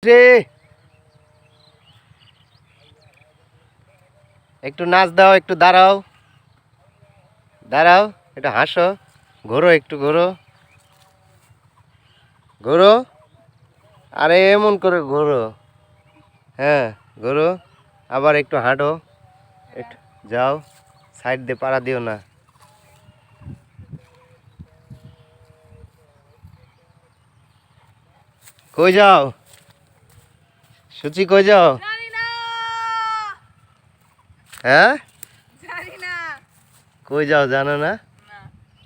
রে একটু নাচ দাও, একটু দাঁড়াও দাঁড়াও, একটু হাসো, ঘোরো, একটু ঘোরো ঘোরো। আরে এমন করে ঘোরো, হ্যাঁ ঘোরো, আবার একটু হাঁটো, একটু যাও, সাইড দিয়ে পাড়া দিও না। কই যাও সুচি, কই যাও? হ্যাঁ কই যাও জানো না?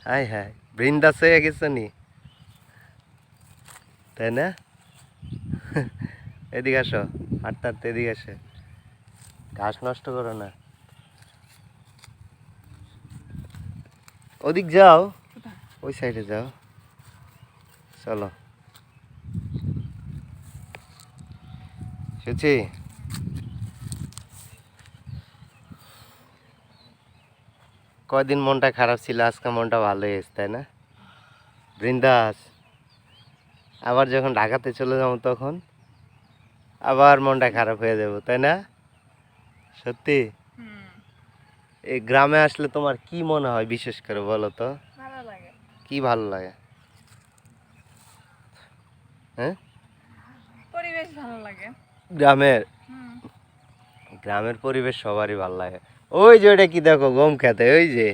হাই হাই, বৃন্দাস হয়ে গেছো নি, তাই না? এদিকে আসো, হাঁটতে হাঁটতে এদিকে আসে, ঘাস নষ্ট করো না, ওদিক যাও, ওই সাইডে যাও, চলো। সুচি, কয়দিন মনটা খারাপ ছিল, আজকে মনটা ভালো হয়েছে, তাই না? বৃন্দাস, আবার যখন ঢাকাতে চলে যাবো তখন আবার মনটা খারাপ হয়ে যাবো, তাই না? সত্যি? এই গ্রামে আসলে তোমার কি মনে হয় বিশেষ করে বলো তো? ভালো লাগে। কি ভালো লাগে? হ্যাঁ, পরিবেশ ভালো লাগে। গ্রামের গ্রামের পরিবেশ সবারই ভালো লাগে। ওই যে ওইটা কি দেখো, গম খেতে, ওই যে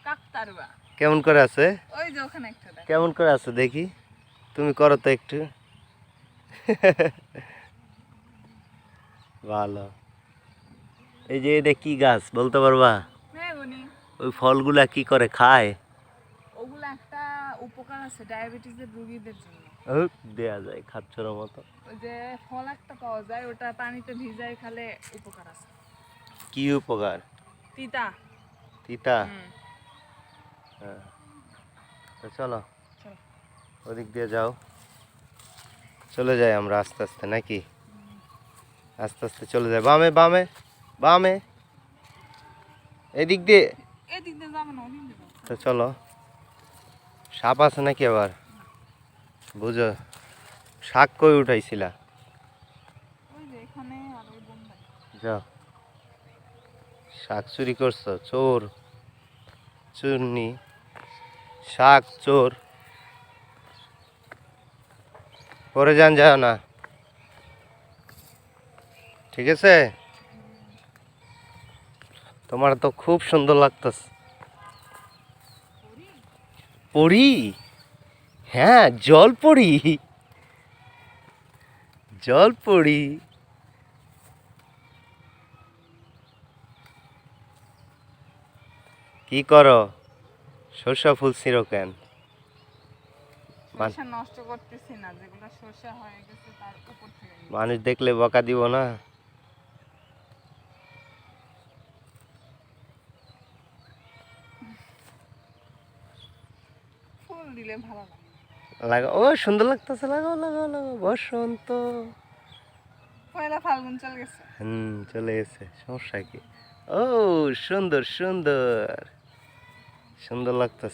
কাকতারুয়া। কেমন করে আছে, ওই যে ওখানে একটা দেখ। কেমন করে আছে দেখি, তুমি করো তো একটু। ভালো। এই যে এটা কি গাছ বলতে পারবা? মেহগনি। ওই ফলগুলা কি করে খায়? ওগুলো একটা উপকার আছে ডায়াবেটিসের রোগীদের জন্য। দেয়া যায় খাচ্ছর মতো। ওই যে ফল একটা পাওয়া যায়, ওটা পানিতে ভিজায় খেলে উপকার আছে। কি উপকার? তিতা। তিতা? হ্যাঁ, তো চলো চলো। ওদিক দিয়ে যাও, চলে যাই আমরা আস্তে আস্তে, নাকি? আস্তে আস্তে চলে যাই, বামে বামে বামে, এদিক দিয়ে। এদিক দিয়ে যাবে না, ওদিক দিয়ে যাবে। তো চলো, সাপ আছে নাকি আবার? বুঝো, শাক কই উঠাইছিলা? ওই যে এখানে আর ওই বন্ধায়। যাও, শাক চুরি করছো, চোর চুরনি, শাক চোর, পরে যান, যাও না, ঠিক আছে? তোমার তো খুব সুন্দর লাগতেছে। পড়ি? হ্যাঁ, জল পড়ি, জল পড়ি। কি করো, সর্ষা ফুল ছিঁড়ো কেন? সরষা নষ্ট করতেছি না, যেগুলো সরষা হয়ে গেছে তার উপর থেকে নিচ্ছি। মানুষ দেখলে বকা দিব না? ফুল দিলে ভালো লাগে। লাগা, ও সুন্দর লাগতেছে, লাগাও লাগাও লাগাও, বসন্ত। পয়লা ফাল্গুন চলে গেছে। চলে গেছে, সমস্যা কি? ও সুন্দর সুন্দর, সুন্দর লাগতেছে।